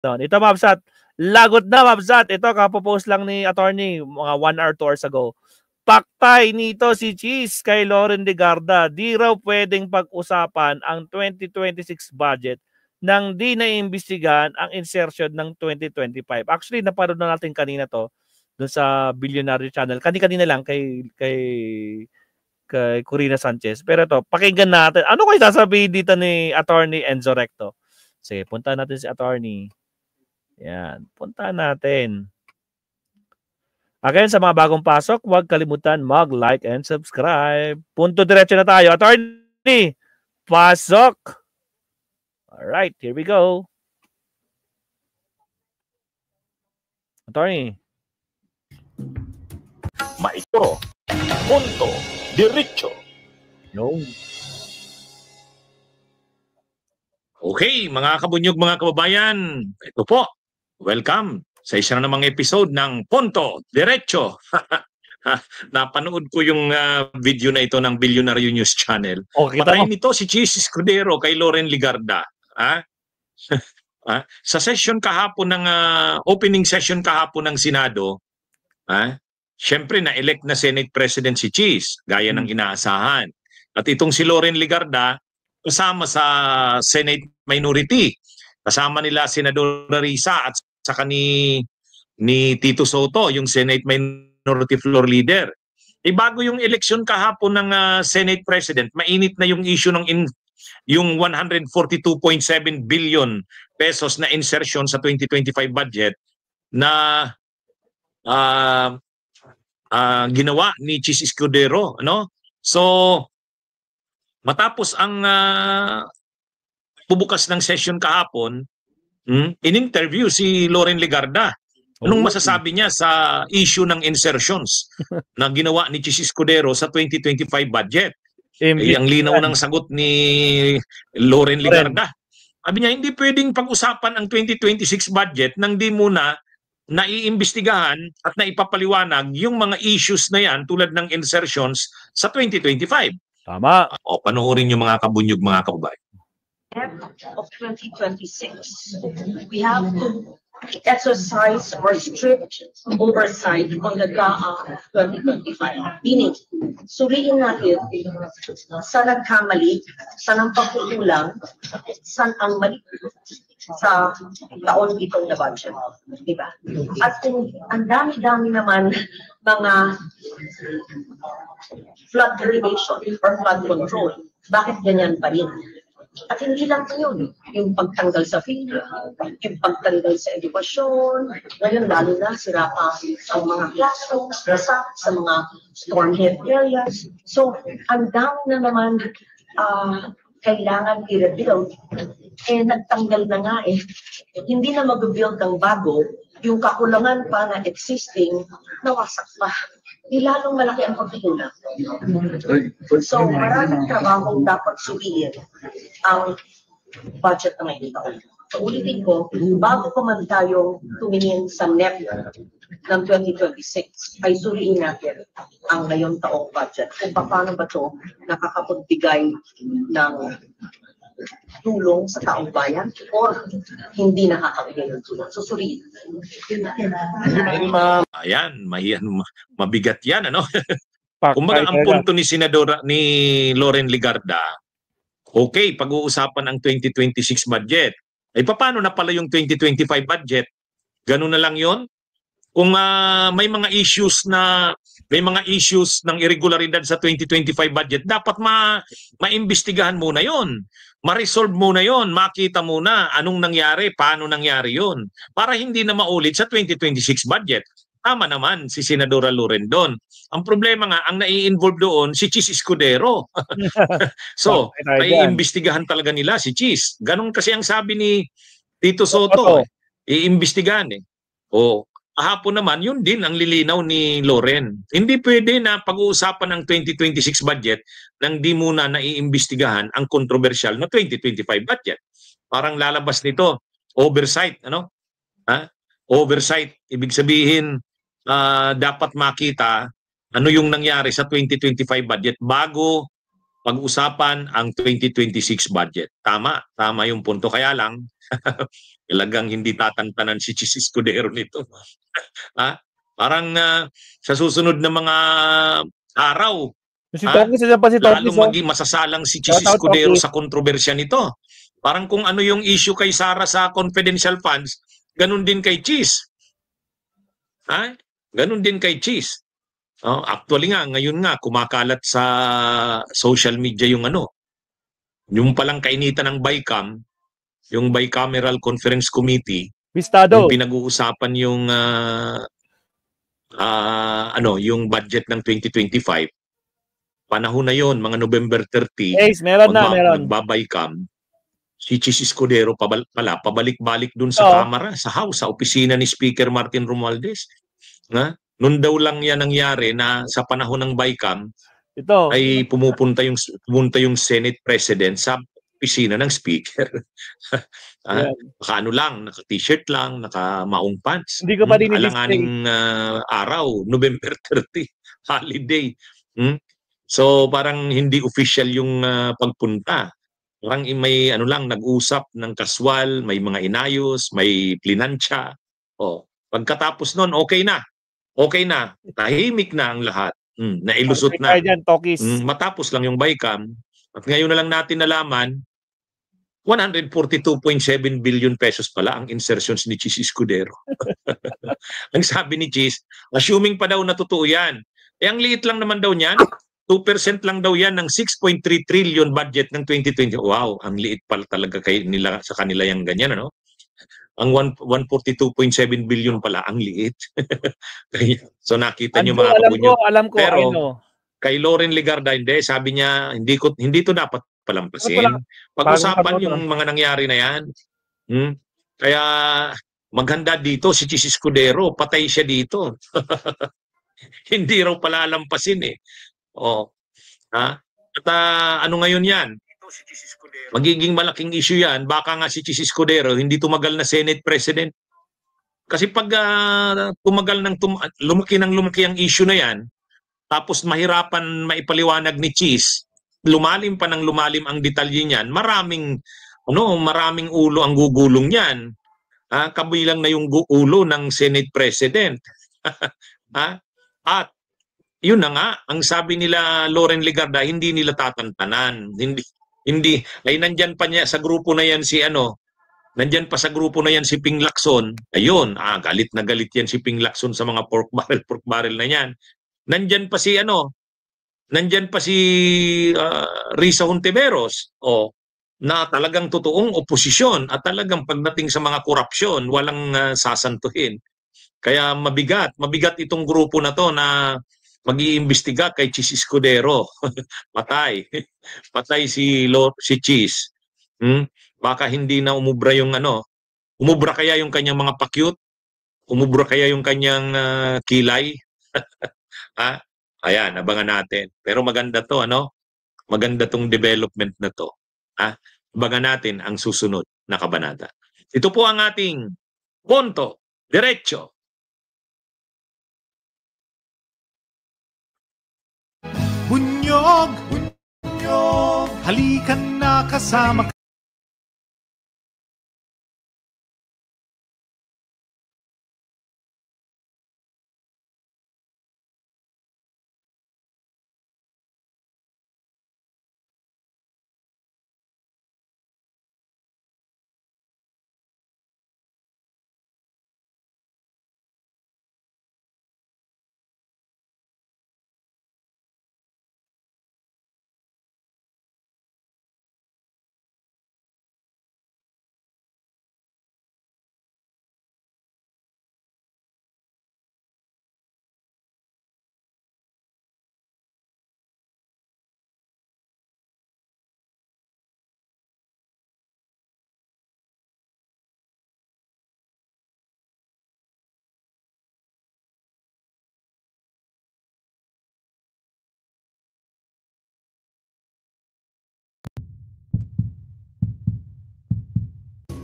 Ito, Mabsat. Lagot na, Mabsat. Ito, kapopost lang ni attorney mga 1 or 2 hours ago. Paktay nito si Cheese kay Loren Legarda. Di raw pwedeng pag-usapan ang 2026 budget nang di naiimbestigahan ang insertion ng 2025. Actually, napanood na natin kanina to doon sa Billionaire Channel. Kanina lang kay Corina Sanchez. Pero ito, pakinggan natin. Ano kayo sasabihin dito ni Attorney Enzo Recto? Sige, punta natin si Attorney. Yan, punta natin. Again, sa mga bagong pasok, huwag kalimutan mag-like and subscribe. Punto diretso na tayo. Attorney, pasok! Alright, here we go. Attorney. Maestro, punto, diretso. No. Okay, mga kabunyog, mga kababayan, ito po, welcome sa isa na namang episode ng Punto Diretso. Napanood ko yung video na ito ng Billionaire News Channel. Okay, Patayin nito si Cheese Escudero kay Loren Legarda. Sa session kahapon ng opening session kahapon ng Senado, syempre na-elect na Senate President si Cheese, gaya ng inaasahan. At itong si Loren Legarda, kasama sa Senate Minority. Kasama nila Senadora Risa at saka ni Tito Soto, yung Senate Minority Floor Leader. Bago yung eleksyon kahapon ng Senate President, mainit na yung issue ng yung 142.7 billion pesos na insertion sa 2025 budget na ginawa ni Cheese Escudero, no? So matapos ang bubukas ng session kahapon, in-interview si Loren Legarda. Anong masasabi niya sa issue ng insertions na ginawa ni Cheese Escudero sa 2025 budget? Ang linaw ng sagot ni Loren Legarda. Sabi niya, hindi pwedeng pag-usapan ang 2026 budget nang di muna naiimbestigahan at naipapaliwanag yung mga issues na yan tulad ng insertions sa 2025. Tama. O, panoorin yung mga kabunyog, mga kababayan. Of 2026, we have to exercise or strict oversight on the GAA 2025. Meaning, suriin natin saan nagkamali, saan ang pagkukulang, saan ang mali sa taon itong na budget. Diba? At kung ang dami-dami naman mga flood mitigation or flood control, bakit ganyan pa rin? At hindi lang yun, yung pagtanggal sa PhilHealth, yung pagtanggal sa edukasyon, ngayon lalo na sira pa ang mga classrooms, sa mga storm-hit areas. So, ang dami na naman kailangan i-rebuild, nagtanggal na nga hindi na mag-build ng bago, yung kakulangan pa na existing, nawasak pa. Lalong malaki ang pagkukulang. So, maraming trabaho dapat suliin ang budget na ngayon taon. So, ulitin ko, bago pa man tayo tumingin sa NEP ng 2026, ay suliin natin ang ngayon taong budget. Kung paano ba ito nakakapagbigay ng tulong sa taong bayan o hindi nakakabigay ng tulong. Susuriin. Ayan, mabigat yan, ano? Kumbaga, ang punto ni Senadora ni Loren Legarda, okay, pag-uusapan ang 2026 budget. Paano na pala yung 2025 budget? Ganun na lang yon. Kung may mga issues ng irregularidad sa 2025 budget, dapat maimbestigahan muna yon. Ma-resolve muna yon, makita muna anong nangyari, paano nangyari yon, para hindi na maulit sa 2026 budget. Tama naman si Senadora Loren doon. Ang problema nga, ang nai-involve doon si Cheese Escudero. So, naiimbestigahan talaga nila si Cheese. Ganun kasi ang sabi ni Tito Soto, iimbestigahan O, kahapon naman, yun din ang lilinaw ni Loren. Hindi pwede na pag-uusapan ng 2026 budget nang di muna naiimbestigahan ang kontrobersyal na 2025 budget. Parang lalabas nito, oversight, ano? Oversight, ibig sabihin, dapat makita ano yung nangyari sa 2025 budget bago pag-usapan ang 2026 budget. Tama yung punto. Kaya lang, Talagang hindi tatantanan si Chis Escudero nito. Ha? Parang sa susunod na mga araw, Si Tokis, pa si Tokis, lalong maging masasalang si Chis Escudero sa kontrobersya nito. Parang kung ano yung issue kay Sara sa confidential funds, ganun din kay Chis. Ha? Ganun din kay Chis. Actually nga, ngayon nga, kumakalat sa social media yung yung palang kainitan ng BICAM, yung Bicameral Conference Committee, Bistado. yung pinag-uusapan yung yung budget ng 2025. Panahon na yon, mga November 30. Meron. Nagbabaykam. Si Chis Escudero pala pabalik-balik dun sa Kamara, sa House, sa opisina ni Speaker Martin Romualdez. Noon daw lang yan nangyari na sa panahon ng BICAM ay pumunta yung Senate President sa opisina ng Speaker. Naka-t-shirt lang, naka-maong pants. Hindi ko pa din alanganing araw, November 30, holiday. So parang hindi official yung pagpunta. Parang may nag-usap ng kaswal, may mga inayos, may plinansya. Pagkatapos nun, okay na. Tahimik na ang lahat. Nailusot na. Matapos lang yung BICAM. At ngayon na lang natin nalaman, 142.7 billion pesos pala ang insertions ni Chis Escudero. Ang sabi ni Chis, assuming pa daw na totoo yan. Ang liit lang naman daw niyan. 2% lang daw yan ng 6.3 trillion budget ng 2020. Wow, ang liit pala talaga sa kanila yung ganyan, Ang 142.7 billion pala, ang liit. So nakita niyo mga kabunyo. Alam ko. Pero kay Loren Legarda, sabi niya, hindi to dapat palampasin. Pag-usapan yung mga nangyari na yan. Kaya maghanda dito si Chis Escudero, patay siya dito. Hindi raw palalampasin At ngayon yan? Magiging malaking issue yan. Baka nga si Chis Escudero hindi tumagal na Senate President. Kasi pag lumaki ang issue na yan, tapos mahirapan maipaliwanag ni Chis, lumalim pa ng lumalim ang detalye niyan, maraming ulo ang gugulong niyan. Kabilang na yung ulo ng Senate President. At yun na nga, ang sabi nila Loren Legarda, hindi nila tatantanan. Hindi ay nandyan pa niya sa grupo na yan nandyan pa sa grupo na yan si Ping Lacson. Ayun, galit na galit yan si Ping Lacson sa mga pork barrel na yan. Nandyan pa si Risa Hontiveros, na talagang totoong oposisyon at talagang pagdating sa mga korupsyon, walang sasantuhin. Kaya mabigat itong grupo na to na mag-iimbestiga kay Chis Escudero. Patay si Chis. Baka hindi na umubra yung umubra kaya yung kanyang mga pakyut? Umubra kaya yung kanyang kilay? Ayan, abangan natin. Pero maganda to, maganda tong development na to. Abangan natin ang susunod na kabanata. Ito po ang ating Punto Diretso. Bunyog, halikan na kasama.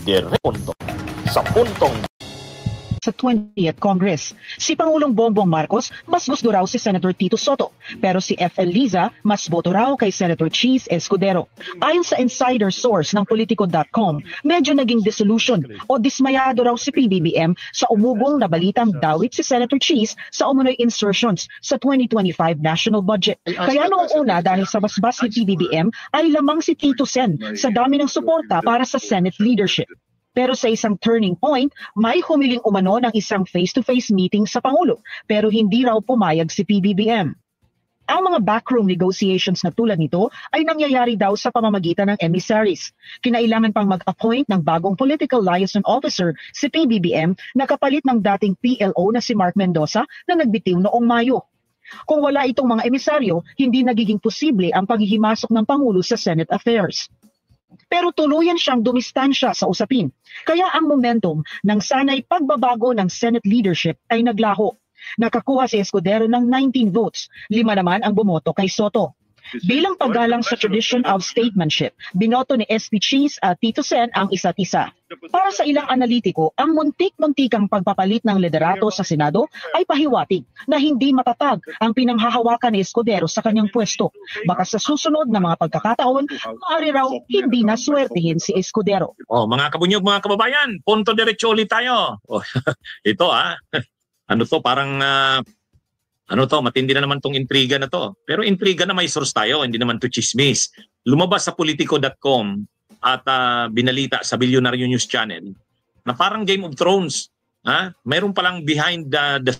Diretso sa puntong sa 20th Congress. Si Pangulong Bongbong Marcos mas gusto raw si Senator Tito Soto, pero si FL Liza mas boto raw kay Senator Cheese Escudero. Ayon sa insider source ng Politico.com, medyo naging disillusion o dismayado raw si PBBM sa umugong na balitang dawit si Senator Cheese sa umunoy insertions sa 2025 national budget. Kaya noong una dahil sa basbas ni PBBM ay lamang si Tito Sen sa dami ng suporta para sa Senate leadership. Pero sa isang turning point, may humiling umano ng isang face-to-face meeting sa Pangulo, pero hindi raw pumayag si PBBM. Ang mga backroom negotiations na tulad nito ay nangyayari daw sa pamamagitan ng emissaries. Kinailangan pang mag-appoint ng bagong political liaison officer si PBBM na kapalit ng dating PLO na si Mark Mendoza na nagbitiw noong Mayo. Kung wala itong mga emisaryo, hindi nagiging posible ang paghihimasok ng Pangulo sa Senate Affairs. Pero tuluyan siyang dumistansya sa usapin. Kaya ang momentum ng sanay pagbabago ng Senate leadership ay naglaho. Nakakuha si Escudero ng 19 votes, 5 naman ang bumoto kay Soto. Bilang paggalang sa tradition of statesmanship, binoto ni SP Cheese at Tito Sen ang isa't isa. Para sa ilang analitiko, ang muntik-muntikang pagpapalit ng liderato sa Senado ay pahiwatig na hindi matatag ang pinanghahawakan ni Escudero sa kanyang pwesto. Baka sa susunod na mga pagkakataon, maaari raw hindi na swertihin si Escudero. Mga kabunyog, mga kababayan, punto diretso ulit tayo. Ito ano to, parang matindi na naman tong intriga na to. Pero intriga na may source tayo, hindi naman to chismis. Lumabas sa Politico.com at binalita sa Billionaire News Channel na parang Game of Thrones. Mayroon palang behind the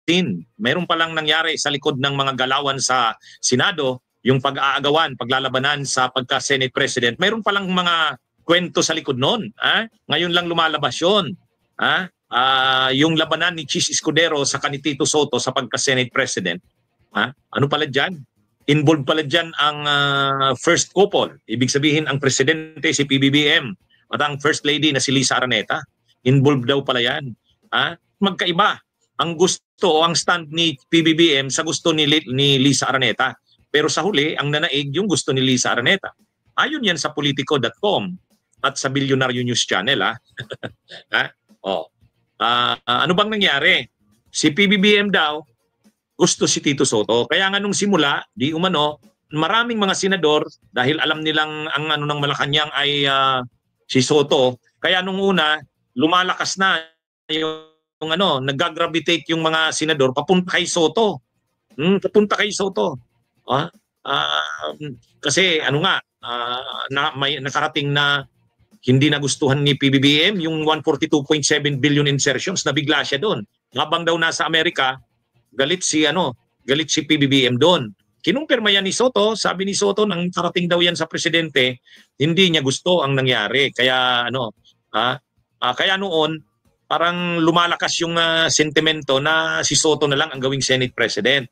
scene. Mayroon palang nangyari sa likod ng mga galawan sa Senado, yung pag-aagawan, paglalabanan sa pagka-Senate President. Mayroon palang mga kwento sa likod noon. Ngayon lang lumalabas yun. Yung labanan ni Cheese Escudero sa Tito Soto sa pagka-Senate President, ano pala dyan? Involved pala dyan ang first couple. Ibig sabihin ang presidente si PBBM at ang first lady na si Lisa Araneta. Involved daw pala yan. Magkaiba ang gusto o ang stand ni PBBM sa gusto ni Lisa Araneta. Pero sa huli, ang nanaig yung gusto ni Lisa Araneta. Ayon yan sa Politico.com at sa Billionaire News Channel. Ano bang nangyari? Si PBBM daw gusto si Tito Soto. Kaya nga nung simula, di umano, maraming mga senador dahil alam nilang ang ng Malacanang ay si Soto. Kaya nung una, lumalakas na yung nag-gravitate yung mga senador papunta kay Soto. Papunta kay Soto. Kasi may nakarating na hindi nagustuhan ni PBBM yung 142.7 billion insertions, na bigla siya doon. Habang daw nasa Amerika, galit si PBBM doon. Kinumpirma yan ni Soto, sabi ni Soto nang karating daw yan sa presidente, hindi niya gusto ang nangyari. Kaya kaya noon parang lumalakas yung sentimento na si Soto na lang ang gawing Senate President.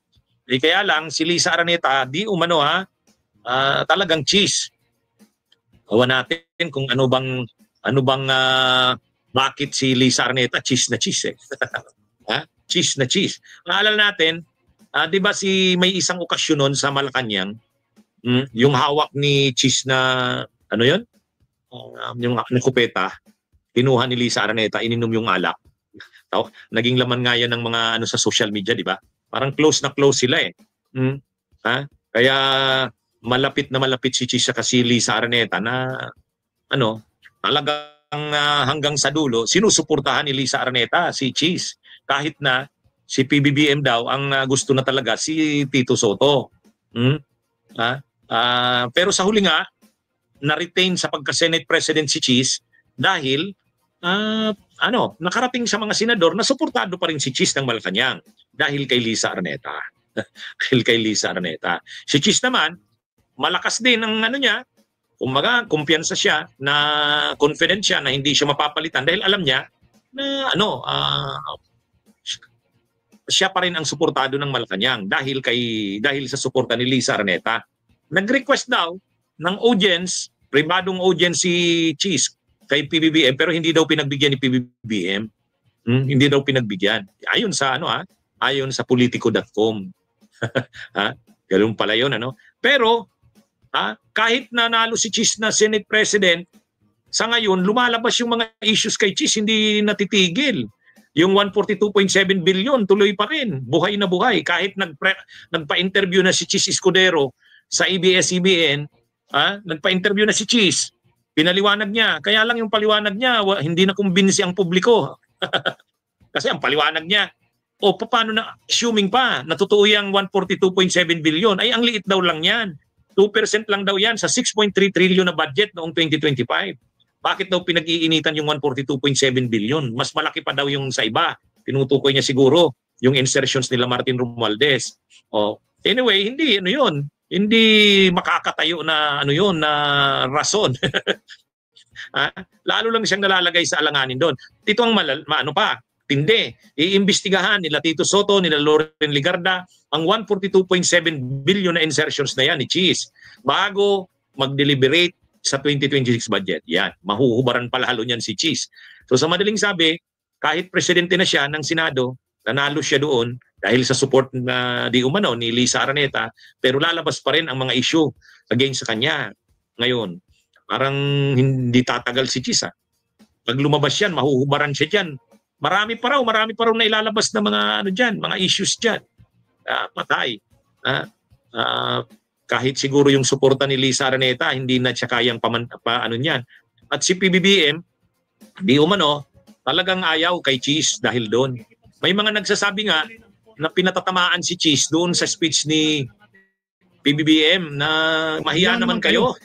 Kaya lang si Lisa Araneta di umano talagang cheese. Hawa natin kung ano bang bakit si Lisa Araneta cheese na cheese cheese na cheese. Maalala natin, 'di ba may isang okasyon noon sa Malacanang, yung hawak ni cheese na yun? Yung kupeta, kinuha ni Lisa Araneta, ininom yung alak. Naging laman nga yan ng mga sa social media, 'di ba? Parang close na close sila Kaya malapit na malapit si Cheese sa si Lisa Araneta na talagang hanggang sa dulo sinusuportahan ni Lisa Araneta si Cheese, kahit na si PBBM daw ang gusto na talaga si Tito Soto. Pero sa huli nga na-retain sa pagka-Senate President si Cheese dahil nakarating sa mga senador na suportado pa rin si Cheese ng Malacanang dahil kay Lisa Araneta. Dahil kay Lisa Araneta. Si Cheese naman malakas din ang niya, kumpiyansa siya, na confident siya na hindi siya mapapalitan dahil alam niya na siya pa rin ang suportado ng Malacanang dahil sa suporta ni Lisa Araneta. Nag-request daw ng audience, pribadong audience si Cheese kay PBBM, pero hindi daw pinagbigyan ni PBBM. Hindi daw pinagbigyan. Ayon sa ayon sa Politico.com. Ganun pala 'yon Pero kahit nanalo si Cheese na Senate President, sa ngayon lumalabas yung mga issues kay Cheese, hindi natitigil. Yung 142.7 billion tuloy pa rin, buhay na buhay. Kahit nagpa-interview na si Chis Escudero sa ABS-CBN, nagpa-interview na si Chis, pinaliwanag niya. Kaya lang yung paliwanag niya, hindi na kumbinsi ang publiko. Kasi ang paliwanag niya, paano na, assuming pa, natotoo yung 142.7 billion, ay ang liit daw lang yan. 2% lang daw yan sa 6.3 trillion na budget noong 2025. Bakit daw pinag-iinitan yung 142.7 billion? Mas malaki pa daw yung sa iba. Tinutukoy niya siguro yung insertions nila Martin Romualdez. Anyway, hindi yun. Hindi makakatayo na na rason. Lalo lang siyang nalalagay sa alanganin doon. Ito ang tindi. Iimbestigahan nila Tito Soto, nila Loren Ligarda ang 142.7 billion na insertions na yan ni Chis bago mag-deliberate sa 2026 budget. Yan, mahuhubaran pala halo niyan si Chis. So sa madaling sabi, kahit presidente na siya ng Senado, nanalo siya doon dahil sa support na di umano ni Lisa Araneta, pero lalabas pa rin ang mga issue against sa kanya. Ngayon, parang hindi tatagal si Chis. Pag lumabas yan, mahuhubaran siya dyan. Marami pa raw na ilalabas na mga mga issues diyan. Patay. Kahit siguro yung suporta ni Lisa Araneta, hindi na siya kayang niyan. At si PBBM, di umano, talagang ayaw kay Chis dahil doon. May mga nagsasabi nga na pinatatamaan si Chis doon sa speech ni PBBM na mahiya naman kayo.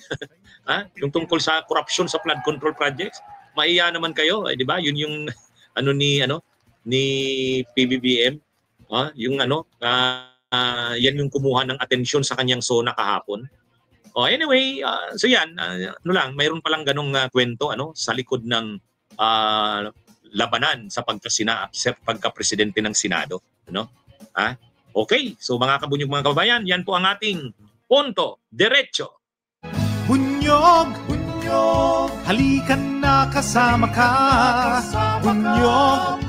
Yung tungkol sa corruption sa flood control projects, mahiya naman kayo, di ba? Yun yung ni PBBM, yung yan yung kumuha ng atensyon sa kanyang SONA kahapon. Anyway, so yan, mayroon palang ganong kwento sa likod ng labanan sa pagka-presidente ng Senado, Okay, so mga kabunyog, mga kababayan, yan po ang ating punto diretso. Bunyog, bunyog, halikan na kasama ka. Bunyog,